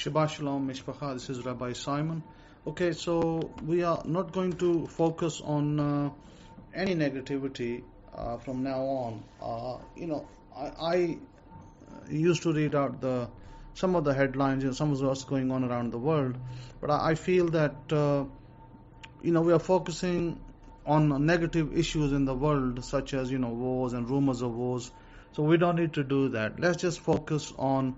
Shabbat Shalom, Mishpacha. This is Rabbi Simon. Okay, so we are not going to focus on any negativity from now on. I used to read out some of the headlines, some of what's going on around the world, but I feel that we are focusing on negative issues in the world, such as wars and rumors of wars. So we don't need to do that. Let's just focus on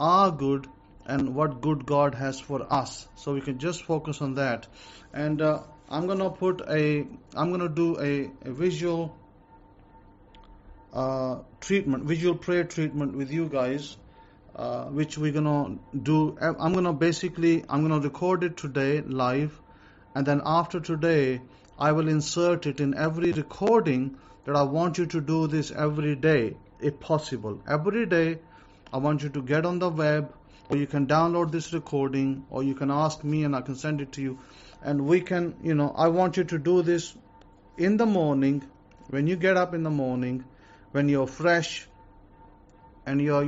our good and what good God has for us. So we can just focus on that. And I'm gonna do a visual treatment, visual prayer treatment with you guys, which we're gonna do. I'm gonna record it today live, and then after today I will insert it in every recording that I want you to do this every day, if possible. Every day I want you to get on the web, or you can download this recording, or you can ask me and I can send it to you. And we can, I want you to do this in the morning, when you get up in the morning, when you're fresh and your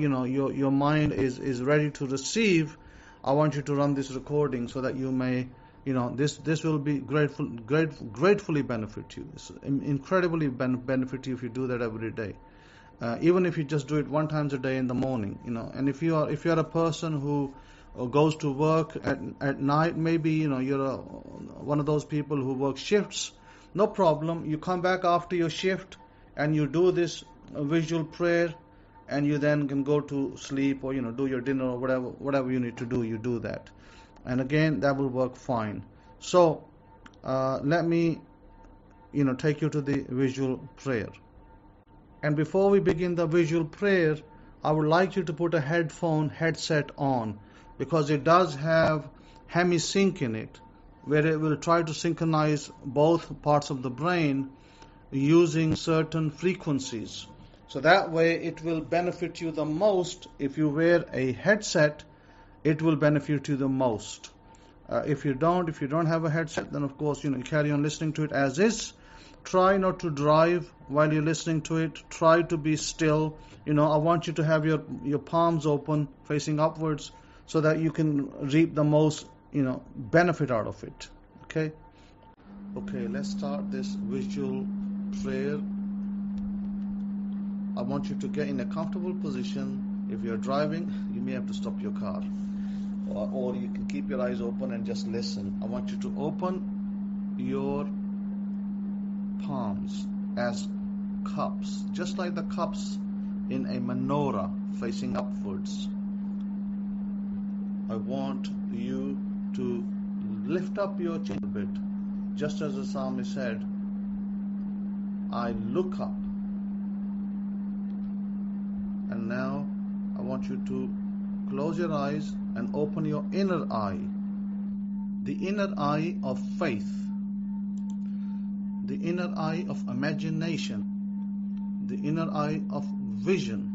mind is ready to receive. I want you to run this recording so that you may, this will be gratefully benefit you. It's incredibly benefit you if you do that every day. Even if you just do it one time a day in the morning, and if you're a person who goes to work at night, maybe you're one of those people who work shifts, no problem. You come back after your shift and you do this visual prayer, and you then can go to sleep, or do your dinner, or whatever you need to do. You do that, and again that will work fine. So let me take you to the visual prayer. And before we begin the visual prayer, I would like you to put a headset on, because it does have hemisync in it, where it will try to synchronize both parts of the brain using certain frequencies. So that way it will benefit you the most. If you wear a headset, it will benefit you the most. If you don't have a headset, then of course you carry on listening to it as is. Try not to drive while you're listening to it. Try to be still. I want you to have your palms open, facing upwards, so that you can reap the most, benefit out of it. Okay, let's start this visual prayer. I want you to get in a comfortable position. If you're driving, you may have to stop your car, or you can keep your eyes open and just listen. I want you to open your palms as cups, just like the cups in a menorah facing upwards. I want you to lift up your chin a bit, just as the psalmist said, I look up. And now I want you to close your eyes and open your inner eye, the inner eye of faith, the inner eye of imagination, the inner eye of vision.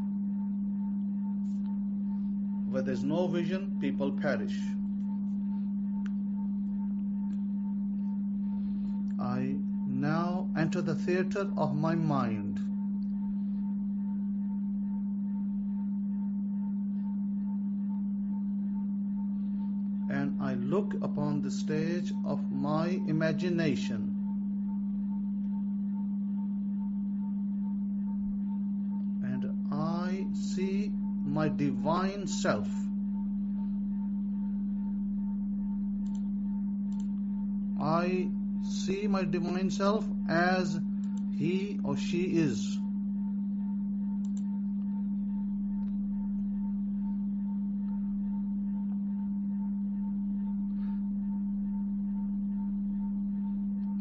Where there's no vision, people perish. I now enter the theater of my mind. And I look upon the stage of my imagination. See my divine self. I see my divine self as he or she is.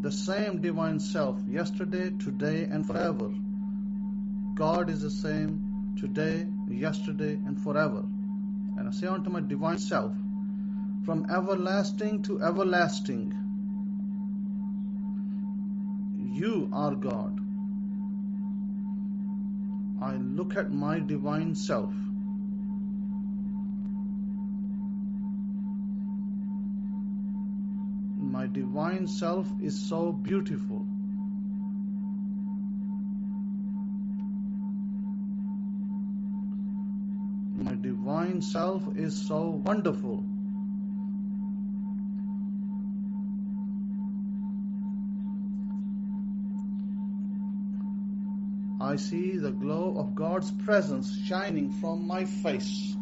The same divine self, yesterday, today, and forever. God is the same today, yesterday, and forever. And I say unto my divine self, from everlasting to everlasting, you are God. I look at my divine self. My divine self is so beautiful. My divine divine self is so wonderful. I see the glow of God's presence shining from my face.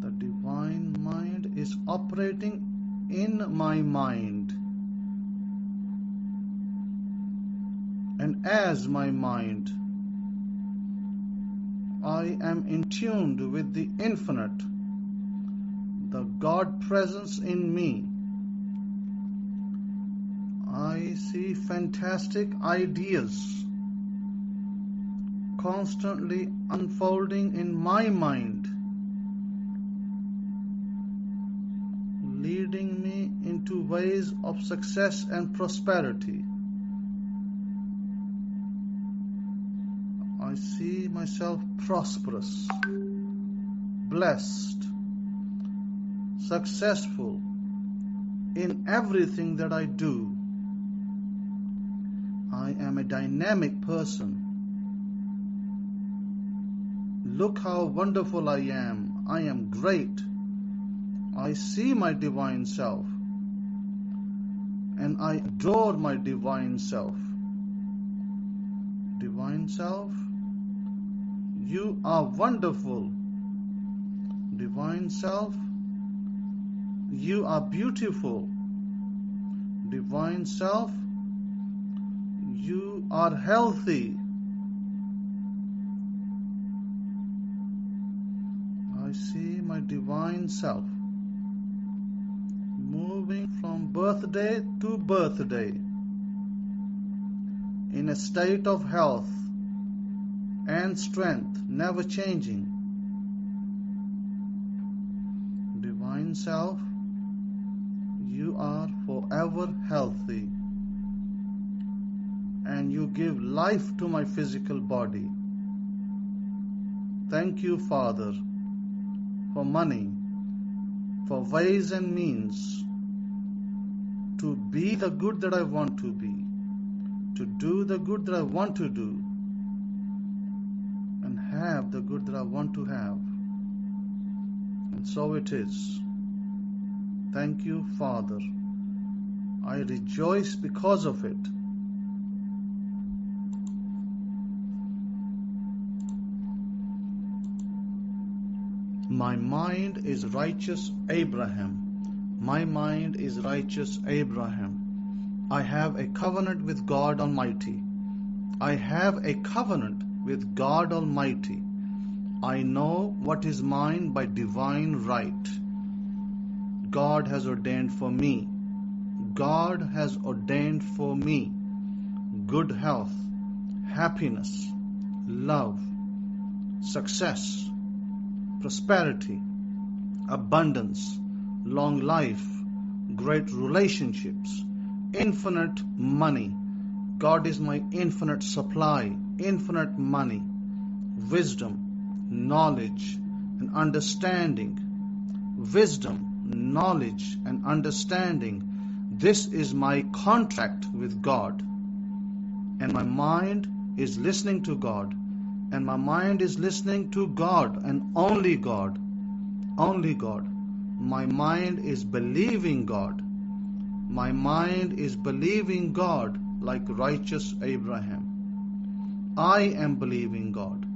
The divine mind is operating in my mind. And as my mind, I am in tune with the infinite, the God presence in me. I see fantastic ideas constantly unfolding in my mind, leading me into ways of success and prosperity. I see myself prosperous, blessed, successful in everything that I do. I am a dynamic person. Look how wonderful I am. I am great. I see my divine self, and I adore my divine self. Divine self, you are wonderful. Divine self, you are beautiful. Divine self, you are healthy. I see my divine self moving from birthday to birthday in a state of health and strength, never changing. Divine self, you are forever healthy, and you give life to my physical body. Thank you, Father, for money, for ways and means to be the good that I want to be, to do the good that I want to do, and have the good that I want to have. And so it is. Thank you, Father. I rejoice because of it. My mind is righteous Abraham. My mind is righteous Abraham. I have a covenant with God Almighty. I have a covenant with God Almighty. I know what is mine by divine right. God has ordained for me. God has ordained for me good health, happiness, love, success, prosperity, abundance, long life, great relationships, infinite money. God is my infinite supply, infinite money, wisdom, knowledge, and understanding. Wisdom, knowledge, and understanding. This is my contract with God. And my mind is listening to God. And my mind is listening to God and only God. Only God. My mind is believing God. My mind is believing God like righteous Abraham. I am believing God.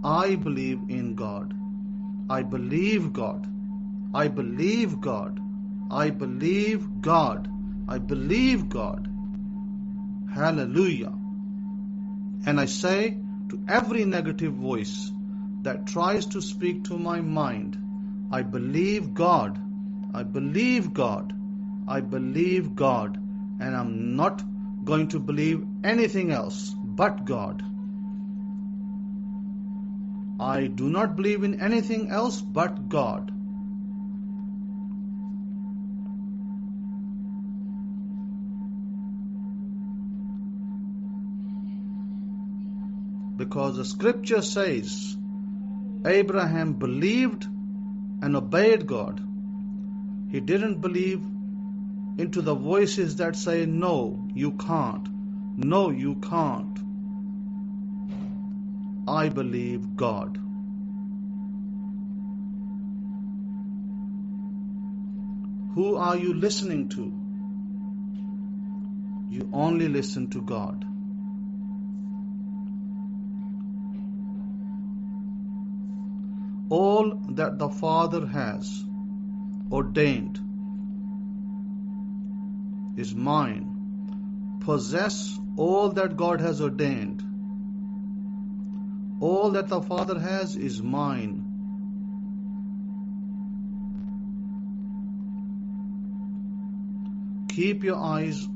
I believe in God. I believe God. I believe God. I believe God. I believe God. Hallelujah. And I say to every negative voice that tries to speak to my mind, I believe God. I believe God. I believe God. And I'm not going to believe anything else but God. I do not believe in anything else but God. Because the scripture says, Abraham believed and obeyed God. He didn't believe into the voices that say, no, you can't. No, you can't. I believe God. Who are you listening to? You only listen to God. All that the Father has ordained is mine. Possess all that God has ordained. All that the Father has is mine. Keep your eyes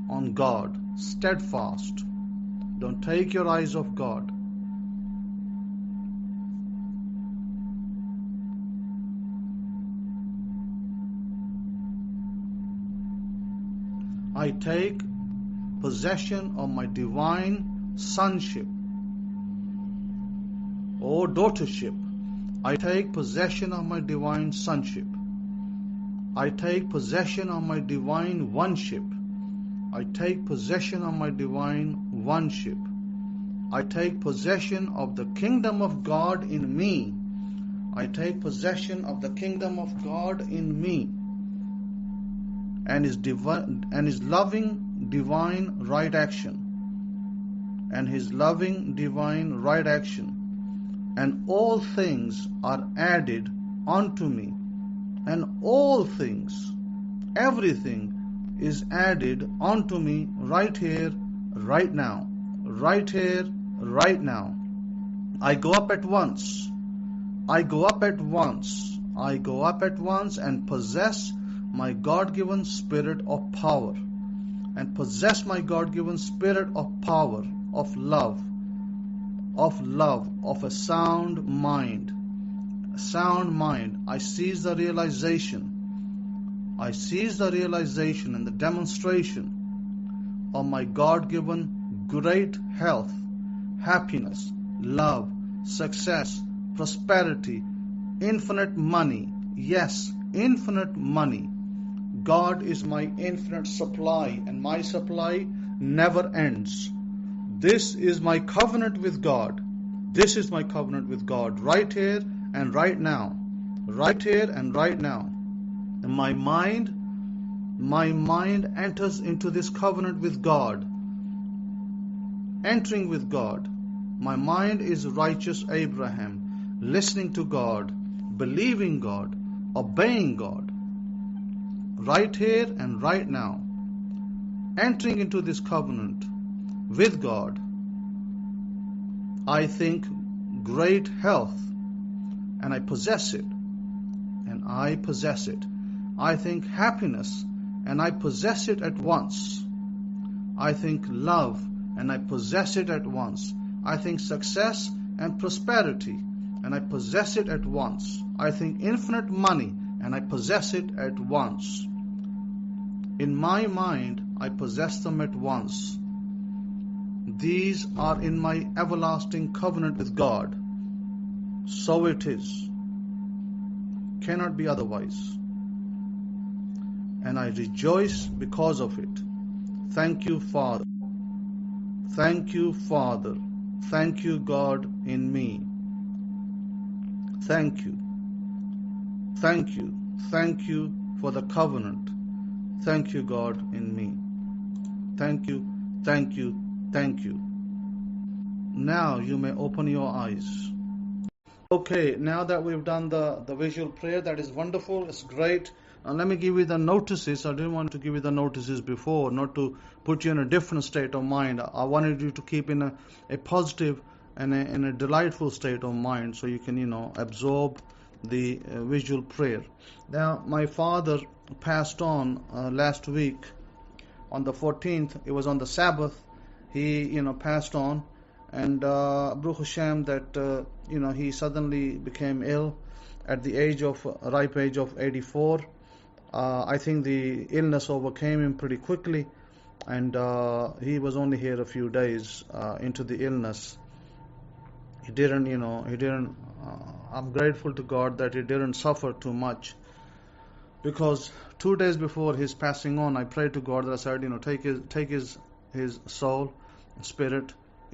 on God, steadfast. Don't take your eyes off God. I take possession of my divine sonship or daughtership. I take possession of my divine sonship. I take possession of my divine oneship. I take possession of my divine oneship. I take possession of the kingdom of God in me. I take possession of the kingdom of God in me and his loving divine right action. And his loving divine right action. And all things are added unto me. And all things, everything is added unto me right here, right now. Right here, right now. I go up at once. I go up at once. I go up at once and possess my God-given spirit of power. And possess my God-given spirit of power, of love, of a sound mind. A sound mind. I seize the realization. I seize the realization and the demonstration of my God-given great health, happiness, love, success, prosperity, infinite money. Yes, infinite money. God is my infinite supply, and my supply never ends. This is my covenant with God. This is my covenant with God right here and right now. Right here and right now. And my mind enters into this covenant with God. Entering with God. My mind is righteous Abraham, listening to God, believing God, obeying God. Right here and right now. Entering into this covenant with God. I think great health, and I possess it. And I possess it. I think happiness, and I possess it at once. I think love, and I possess it at once. I think success and prosperity, and I possess it at once. I think infinite money, and I possess it at once. In my mind, I possess them at once. These are in my everlasting covenant with God. So it is. Cannot be otherwise. And I rejoice because of it. Thank you, Father. Thank you, Father. Thank you, God, in me. Thank you. Thank you. Thank you for the covenant. Thank you, God, in me. Thank you, thank you, thank you. Now you may open your eyes. Okay, now that we've done the visual prayer, that is wonderful, it's great. Now let me give you the notices. I didn't want to give you the notices before, not to put you in a different state of mind. I wanted you to keep in a positive and in a delightful state of mind so you can, absorb the visual prayer. Now, my father passed on last week on the 14th. It was on the Sabbath. He, passed on, and Baruch Hashem that he suddenly became ill at the ripe age of 84. I think the illness overcame him pretty quickly, and he was only here a few days into the illness. He didn't. I'm grateful to God that he didn't suffer too much, because 2 days before his passing on, I prayed to God that I said, take his soul, spirit,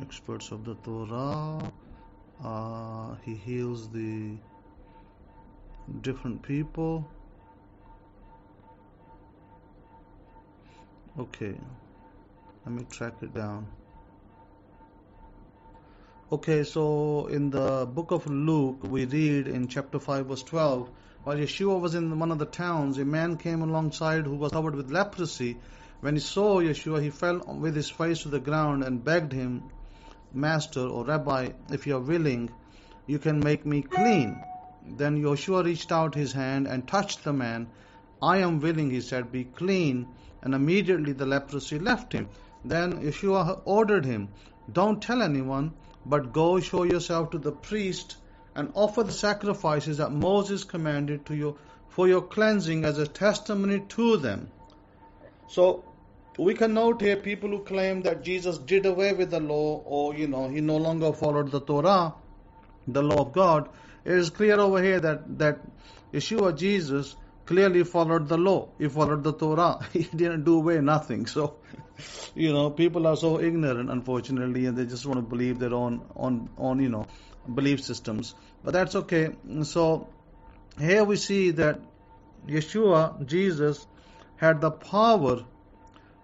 experts of the Torah. He heals the different people. Okay, let me track it down. Okay, so in the book of Luke, we read in chapter 5, verse 12, while Yeshua was in one of the towns, a man came alongside who was covered with leprosy. When he saw Yeshua, he fell with his face to the ground and begged him, Master or Rabbi, if you are willing, you can make me clean. Then Yeshua reached out his hand and touched the man. I am willing, he said, be clean. And immediately the leprosy left him. Then Yeshua ordered him, don't tell anyone, but go show yourself to the priest and offer the sacrifices that Moses commanded to you for your cleansing as a testimony to them. So we can note here people who claim that Jesus did away with the law, or he no longer followed the Torah, the law of God. It is clear over here that Yeshua, Jesus, clearly followed the law. He followed the Torah. He didn't do away nothing. So, people are so ignorant, unfortunately, and they just want to believe their own belief systems. But that's okay. So here we see that Yeshua, Jesus, had the power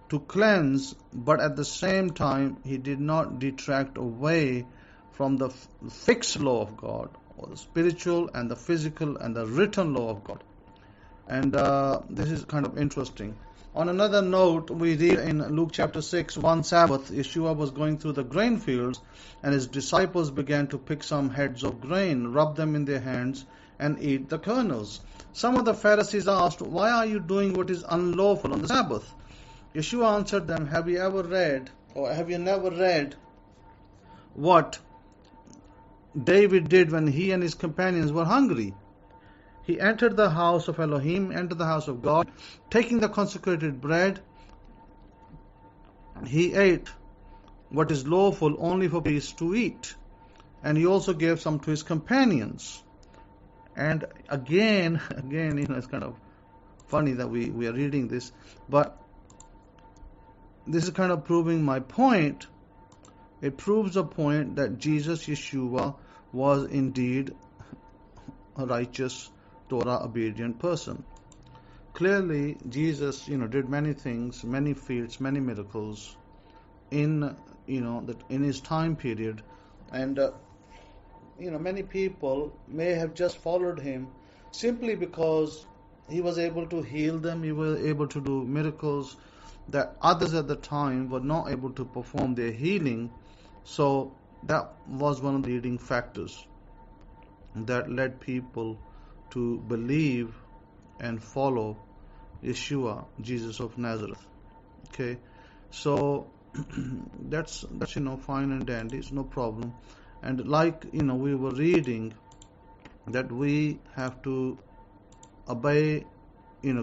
to cleanse, but at the same time, he did not detract away from the fixed law of God, or the spiritual and the physical and the written law of God. And this is kind of interesting. On another note, we read in Luke chapter 6, one Sabbath, Yeshua was going through the grain fields, and his disciples began to pick some heads of grain, rub them in their hands, and eat the kernels. Some of the Pharisees asked, why are you doing what is unlawful on the Sabbath? Yeshua answered them, have you never read what David did when he and his companions were hungry? He entered the house of Elohim, entered the house of God, taking the consecrated bread. He ate what is lawful only for priests to eat. And he also gave some to his companions. And again, it's kind of funny that we are reading this, but this is kind of proving my point. It proves a point that Jesus, Yeshua, was indeed a righteous, Torah-obedient person. Clearly, Jesus, did many things, many feats, many miracles in his time period, and many people may have just followed him simply because he was able to heal them. He was able to do miracles that others at the time were not able to perform their healing. So that was one of the leading factors that led people to believe and follow Yeshua, Jesus of Nazareth. Okay, so that's fine and dandy. It's no problem. And like we were reading that we have to obey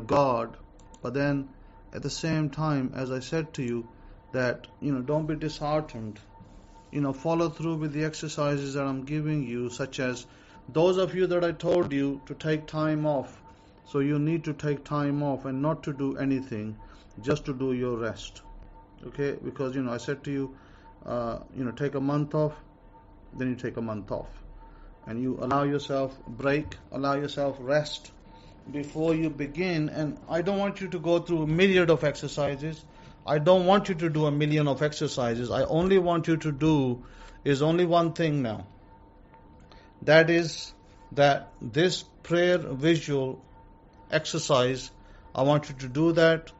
God, but then at the same time, as I said to you, that don't be disheartened. Follow through with the exercises that I'm giving you, such as those of you that I told you to take time off. So you need to take time off and not to do anything, just to do your rest. Okay, because I said to you, take a month off, then you take a month off, and you allow yourself break, allow yourself rest before you begin. And I don't want you to go through a myriad of exercises. I don't want you to do a million of exercises. I only want you to do is only one thing now. That is that this prayer visual exercise, I want you to do that,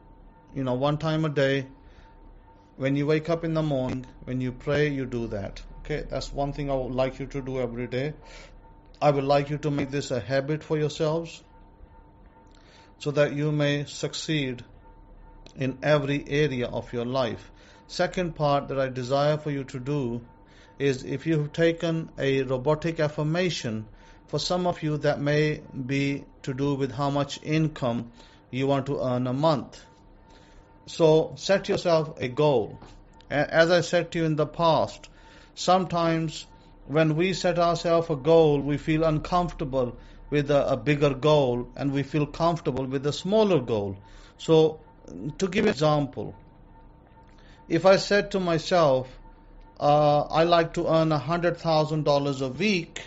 one time a day. When you wake up in the morning, when you pray, you do that. Okay, that's one thing I would like you to do every day. I would like you to make this a habit for yourselves so that you may succeed in every area of your life. Second part that I desire for you to do is, if you've taken a robotic affirmation, for some of you that may be to do with how much income you want to earn a month. So set yourself a goal. As I said to you in the past, sometimes when we set ourselves a goal, we feel uncomfortable with a bigger goal, and we feel comfortable with a smaller goal. So to give an example, if I said to myself, I like to earn $100,000 a week,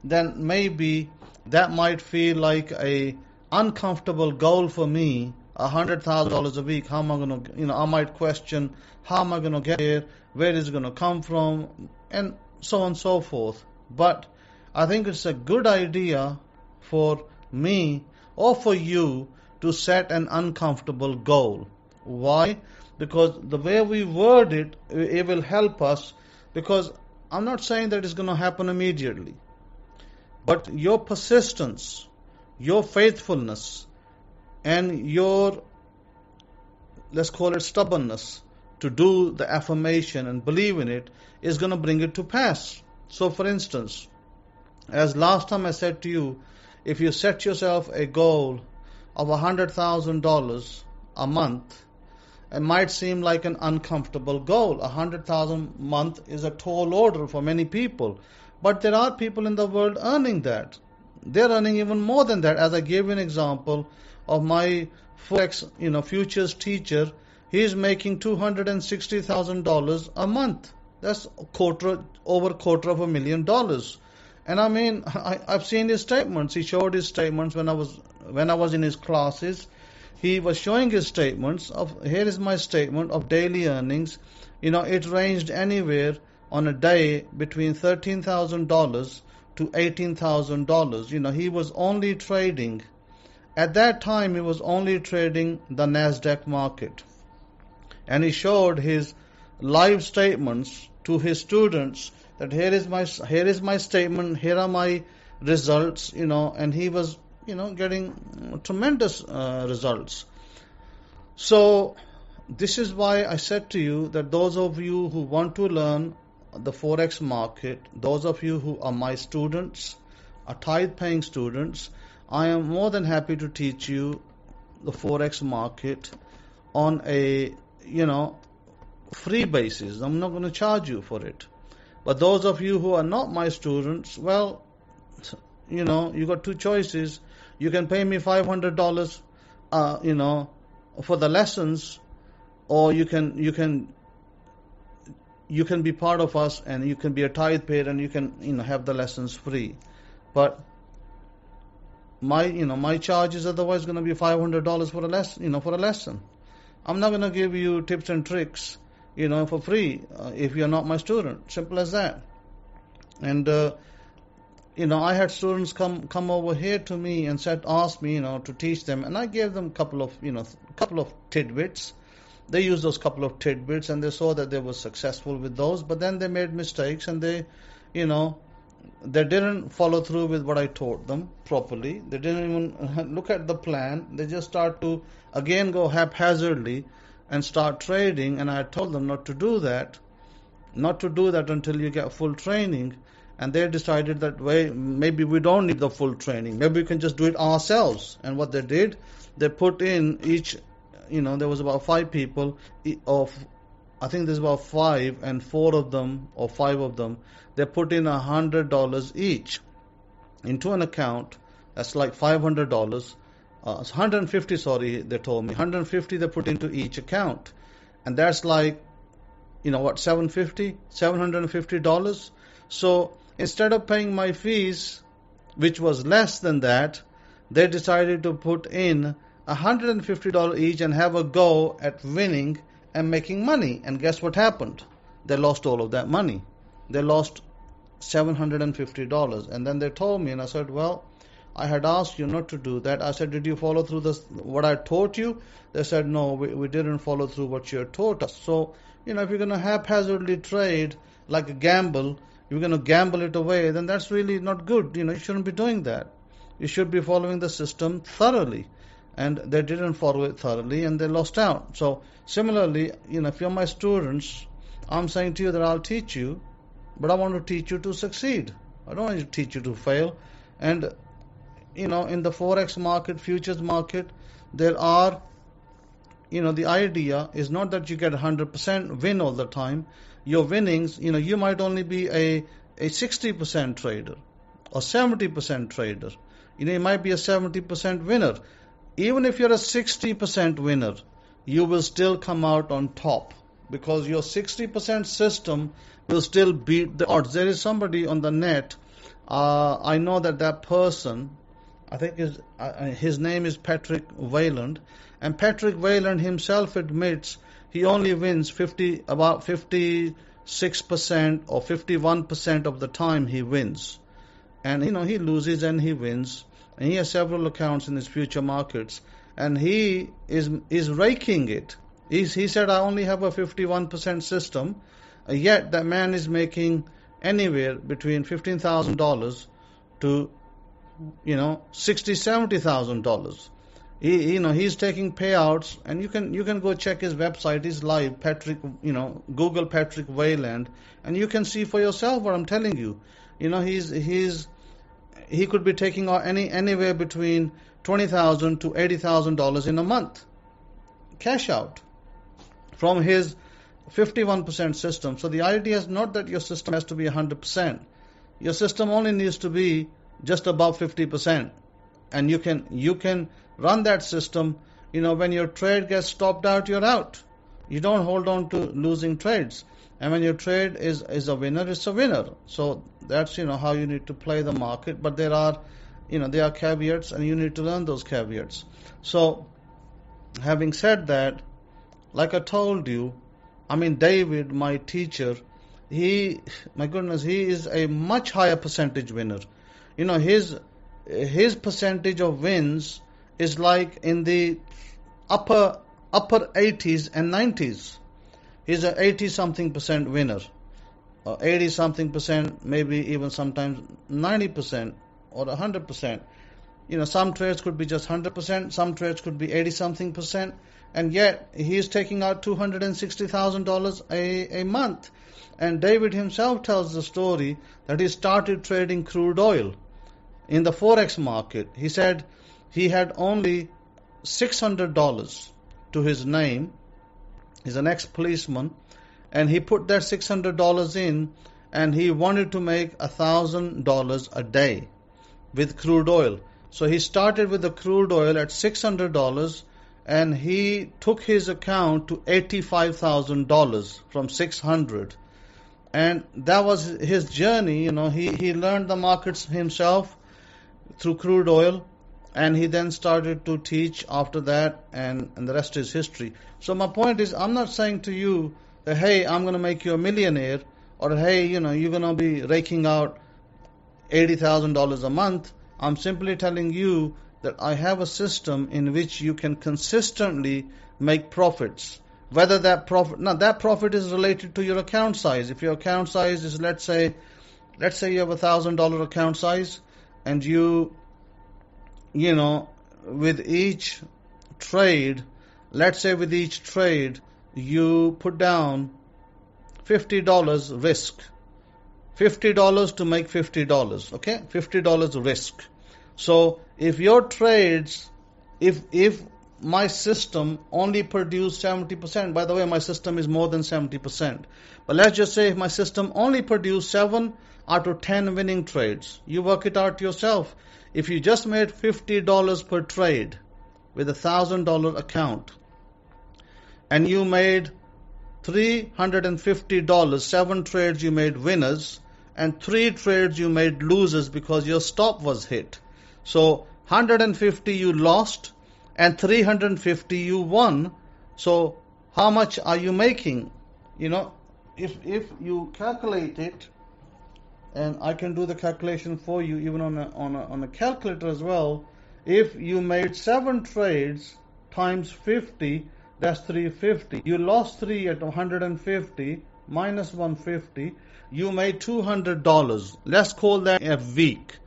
then maybe that might feel like a uncomfortable goal for me. $100,000 a week. How am I going to? I might question how am I going to get here? Where is it going to come from? And so on and so forth. But I think it's a good idea for me or for you to set an uncomfortable goal. Why? Because the way we word it, it will help us. Because I'm not saying that it's going to happen immediately. But your persistence, your faithfulness, and your, let's call it stubbornness, to do the affirmation and believe in it is going to bring it to pass. So for instance, as last time I said to you, if you set yourself a goal of $100,000 a month, it might seem like an uncomfortable goal. $100,000 a month is a tall order for many people. But there are people in the world earning that. They're earning even more than that. As I gave you an example of my Forex, futures teacher, he's making $260,000 a month. That's over $250,000. And I mean, I've seen his statements. He showed his statements when I was in his classes. He was showing his statements of, here is my statement of daily earnings. It ranged anywhere on a day between $13,000 to $18,000. He was only trading. At that time, he was only trading the Nasdaq market. And he showed his live statements to his students that here is my statement, here are my results, and he was, getting tremendous results. So this is why I said to you that those of you who want to learn the Forex market, those of you who are my students, are tithe-paying students, I am more than happy to teach you the Forex market on a, free basis. I'm not going to charge you for it. But those of you who are not my students, well, you got two choices. You can pay me $500, for the lessons, or you can be part of us and you can be a tithe payer and you can, have the lessons free. But my charge is otherwise going to be $500 for a lesson, for a lesson. I'm not going to give you tips and tricks, for free if you're not my student. Simple as that. And I had students come over here to me and ask me, to teach them, and I gave them couple of tidbits. They used those couple of tidbits and they saw that they were successful with those, but then they made mistakes and they didn't follow through with what I taught them properly. They didn't even look at the plan. They just start to again go haphazardly and start trading, and I told them not to do that until you get full training. And they decided that maybe we don't need the full training. Maybe we can just do it ourselves. And what they did, they put in each, there was about 5 people I think there's about 5, and 4 of them or 5 of them, they put in $100 each into an account. That's like $500. 150, sorry, they told me. 150 they put into each account. And that's like, $750? So instead of paying my fees, which was less than that, they decided to put in $150 each and have a go at winning and making money. And guess what happened? They lost all of that money. They lost $750. And then they told me, and I said, well, I had asked you not to do that. I said, did you follow through what I taught you? They said, no, we didn't follow through what you had taught us. So, if you're going to haphazardly trade like a gamble, you're going to gamble it away, then that's really not good. You shouldn't be doing that. You should be following the system thoroughly. And they didn't follow it thoroughly and they lost out. So similarly, if you're my students, I'm saying to you that I'll teach you, but I want to teach you to succeed. I don't want to teach you to fail. And in the Forex market, futures market, there are, the idea is not that you get 100% win all the time. Your winnings, you might only be a 60% trader or 70% trader. You might be a 70% winner. Even if you're a 60% winner, you will still come out on top because your 60% system will still beat the odds. There is somebody on the net, I know that person, I think his name is Patrick Wayland, and Patrick Wayland himself admits he only wins about 56% or 51% of the time he wins. And he loses and he wins. And he has several accounts in his future markets, and he is raking it. He said, I only have a 51% system, yet that man is making anywhere between $15,000 to $60,000-$70,000. He's taking payouts, and you can go check his website. He's live. Google Patrick Wayland, and you can see for yourself what I'm telling you. He could be taking out anywhere between $20,000 to $80,000 in a month, cash out from his 51% system. So the idea is not that your system has to be 100%. Your system only needs to be just above 50%, and you can run that system. When your trade gets stopped out, you're out. You don't hold on to losing trades. And when your trade is a winner, it's a winner. So that's how you need to play the market. But there are caveats, and you need to learn those caveats. So having said that, like I told you, David, my teacher, he is a much higher percentage winner. His percentage of wins is like in the upper 80s and 90s. He's an 80-something% winner, or 80-something%, maybe even sometimes 90% or 100%. Some trades could be just 100%, some trades could be 80-something%, and yet he's taking out $260,000 a month. And David himself tells the story that he started trading crude oil in the Forex market. He said he had only $600 to his name. He's an ex-policeman, and he put that $600 in, and he wanted to make $1,000 a day with crude oil. So he started with the crude oil at $600, and he took his account to $85,000 from $600. And that was his journey. He learned the markets himself through crude oil, and he then started to teach after that, and the rest is history. So my point is, I'm not saying to you that, hey, I'm going to make you a millionaire, or hey, you're going to be raking out $80,000 a month. I'm simply telling you that I have a system in which you can consistently make profits. Whether that profit is related to your account size. If your account size is, let's say you have $1,000 account size, and with each trade, you put down $50 risk. $50 to make $50, okay? $50 risk. So if your trades, if my system only produced 70%, by the way, my system is more than 70%, but let's just say if my system only produced 7 out of 10 winning trades, you work it out yourself. If you just made $50 per trade with $1,000 account, and you made $350, 7 trades you made winners, and 3 trades you made losers because your stop was hit. So 150 you lost, and 350 you won. So how much are you making? If you calculate it, and I can do the calculation for you even on a calculator as well. If you made 7 trades times 50, that's 350. You lost 3 at 150 minus 150. You made $200. Let's call that a week.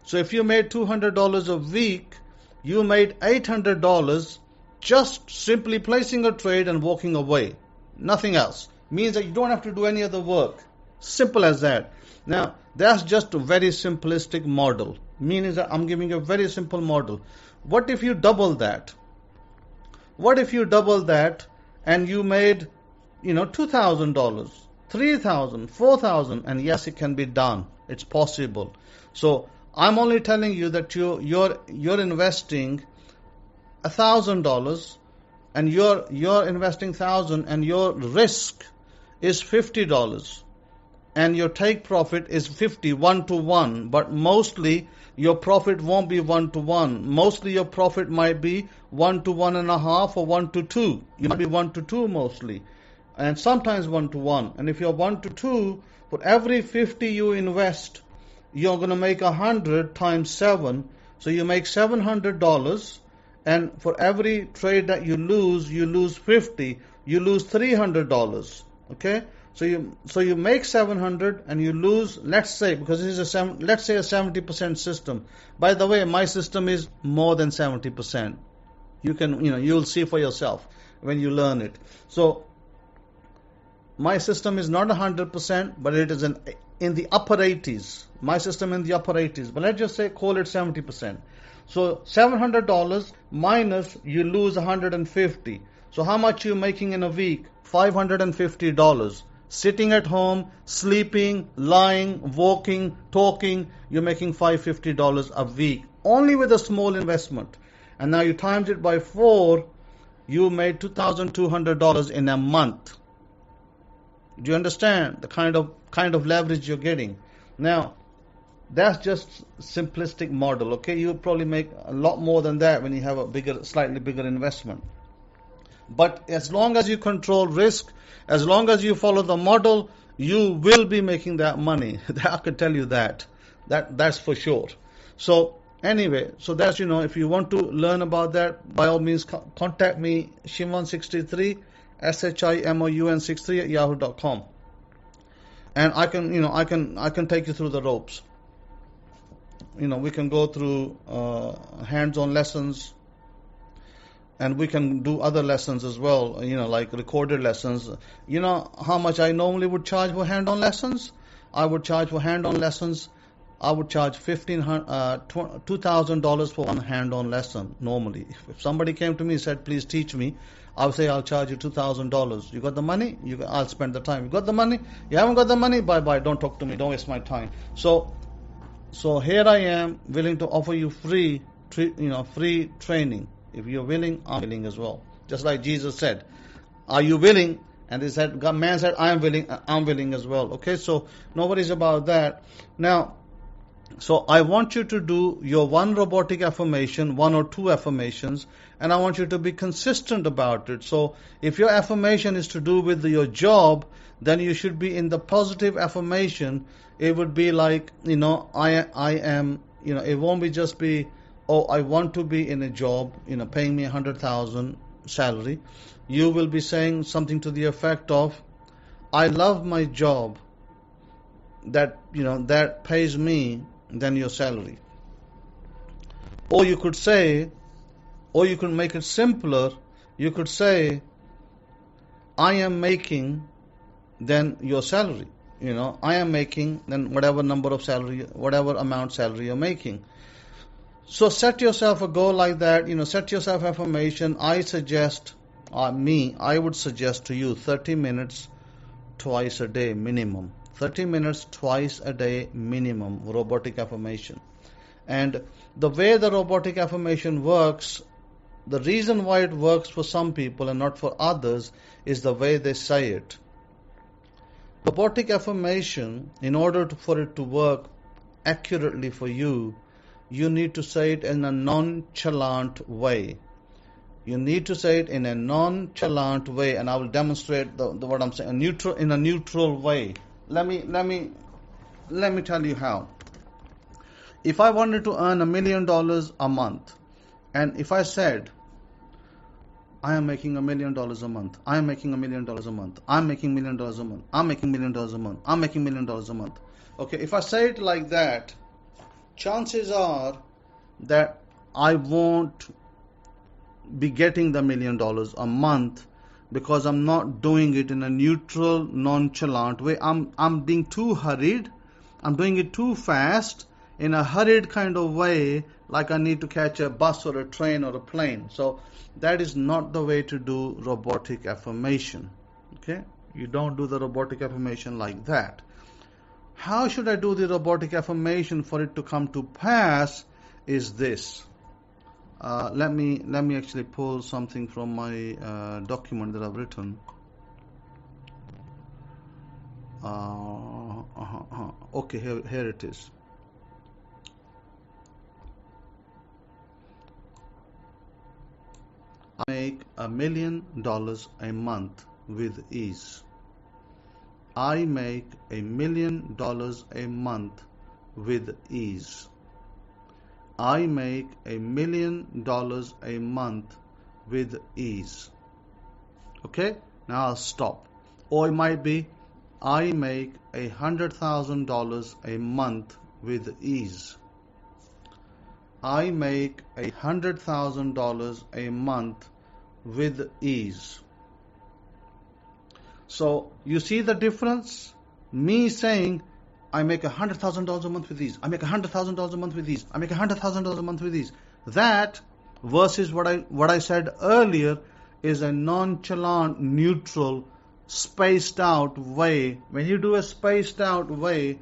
So if you made $200 a week, you made $800 just simply placing a trade and walking away. Nothing else. Means that you don't have to do any other work. Simple as that. Now, that's just a very simplistic model. Meaning that I'm giving you a very simple model. What if you double that? What if you double that and you made, $2,000, $3,000, $4,000, and yes, it can be done. It's possible. So I'm only telling you that you're investing $1,000, and you're investing 1,000 and your risk is $50 and your take profit is 50, 1-to-1, but mostly your profit won't be 1-to-1. Mostly your profit might be 1-to-1.5 or 1-to-2. You might be 1-to-2 mostly, and sometimes 1-to-1. And if you're 1-to-2, for every 50 you invest, you're going to make 100 times 7. So you make $700, and for every trade that you lose 50. You lose $300. Okay, so you make 700 and you lose. Let's say, because this is let's say a 70% system. By the way, my system is more than 70%. You'll see for yourself when you learn it. So my system is not 100%, but it is in the upper 80s. My system in the upper 80s, but let's just say call it 70%. So $700 minus you lose 150. So how much you making in a week? $550. Sitting at home, sleeping, lying, walking, talking, you're making $550 a week only with a small investment. And now you times it by 4, you made $2,200 in a month. Do you understand the kind of leverage you're getting? Now, that's just simplistic model. Okay, you'll probably make a lot more than that when you have a slightly bigger investment. But as long as you control risk, as long as you follow the model, you will be making that money. I can tell you that. That's for sure. So anyway, so that's, if you want to learn about that, by all means contact me, Shimon63, SHIMOUN63 at yahoo.com. And I can take you through the ropes. We can go through hands-on lessons, and we can do other lessons as well, like recorded lessons. You know how much I normally would charge for hand-on lessons? I would charge $2,000 for one hand-on lesson normally. If somebody came to me and said, please teach me, I would say, I'll charge you $2,000. You got the money? I'll spend the time. You got the money? You haven't got the money? Bye-bye. Don't talk to me. Don't waste my time. So here I am, willing to offer you free training. If you're willing, I'm willing as well. Just like Jesus said, are you willing? And he said, man said, I'm willing as well. Okay, so no worries about that. Now, so I want you to do your one robotic affirmation, 1 or 2 affirmations, and I want you to be consistent about it. So if your affirmation is to do with your job, then you should be in the positive affirmation. It would be like, I am, it won't be just be, I want to be in a job, paying me 100,000 salary. You will be saying something to the effect of, I love my job that pays me than your salary. Or you could make it simpler. You could say, I am making than your salary. I am making than whatever amount salary you're making. So set yourself a goal like that. Set yourself affirmation. I would suggest to you 30 minutes twice a day minimum. 30 minutes twice a day minimum robotic affirmation. And the way the robotic affirmation works, the reason why it works for some people and not for others is the way they say it. Robotic affirmation, in order for it to work accurately for you, you need to say it in a nonchalant way. You need to say it in a nonchalant way, and I will demonstrate what I'm saying. In a neutral way. Let me tell you how. If I wanted to earn $1 million a month, and if I said, I am making $1 million a month, I am making $1 million a month, I'm making $1 million a month, I'm making $1 million a month, I'm making $1 million a month. Okay, if I say it like that, chances are that I won't be getting the $1 million a month, because I'm not doing it in a neutral, nonchalant way. I'm being too hurried. I'm doing it too fast, in a hurried kind of way, like I need to catch a bus or a train or a plane. So that is not the way to do robotic affirmation. Okay? You don't do the robotic affirmation like that. How should I do the robotic affirmation for it to come to pass is this. Let me actually pull something from my document that I've written. Okay, here it is. I make $1 million a month with ease. I make $1 million a month with ease. I make $1 million a month with ease. Okay, now I'll stop. Or it might be, I make $100,000 a month with ease. I make $100,000 a month with ease. So you see the difference? Me saying, I make $100,000 a month with ease. I make $100,000 a month with ease. I make $100,000 a month with ease. That versus what I said earlier is a nonchalant, neutral, spaced out way. When you do a spaced out way,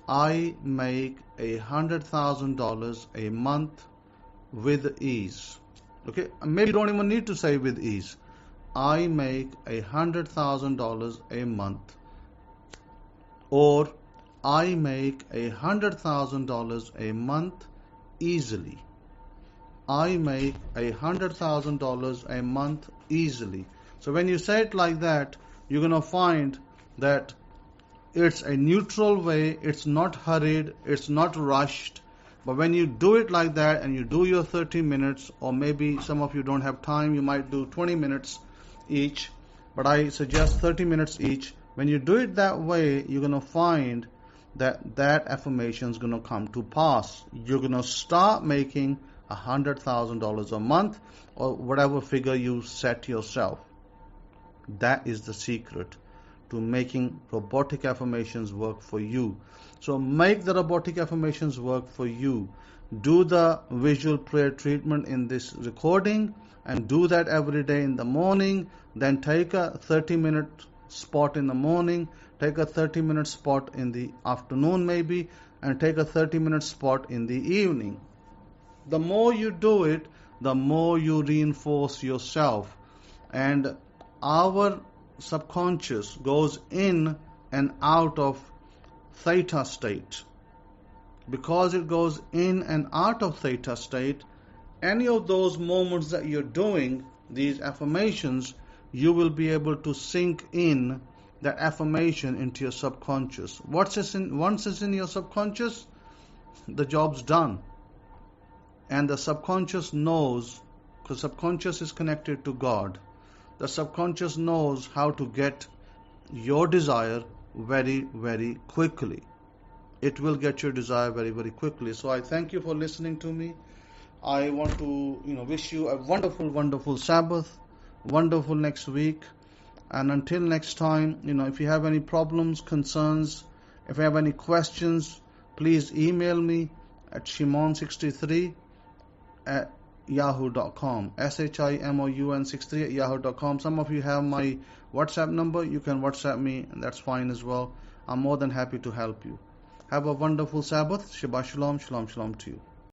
I make $100,000 a month with ease. Okay, maybe you don't even need to say with ease. I make $100,000 a month, or I make $100,000 a month easily. I make $100,000 a month easily. So when you say it like that, you're going to find that it's a neutral way, it's not hurried, it's not rushed. But when you do it like that and you do your 30 minutes, or maybe some of you don't have time, you might do 20 minutes each, but I suggest 30 minutes each. When you do it that way, you're going to find that affirmation is going to come to pass. You're going to start making $100,000 a month, or whatever figure you set yourself. That is the secret to making robotic affirmations work for you. So make the robotic affirmations work for you. Do the visual prayer treatment in this recording, and do that every day in the morning. Then take a 30-minute spot in the morning, take a 30-minute spot in the afternoon maybe, and take a 30-minute spot in the evening. The more you do it, the more you reinforce yourself. And our subconscious goes in and out of theta state. Because it goes in and out of theta state, any of those moments that you're doing these affirmations, you will be able to sink in that affirmation into your subconscious. Once it's in your subconscious, the job's done. And the subconscious knows, because subconscious is connected to God. The subconscious knows how to get your desire very, very quickly. It will get your desire very, very quickly. So I thank you for listening to me. I want to, wish you a wonderful, wonderful Sabbath, wonderful next week. And until next time, if you have any problems, concerns, if you have any questions, please email me at shimon63@yahoo.com, shimoun63@yahoo.com. Some of you have my WhatsApp number. You can WhatsApp me, and that's fine as well. I'm more than happy to help you. Have a wonderful Sabbath. Shabbat shalom, shalom, shalom to you.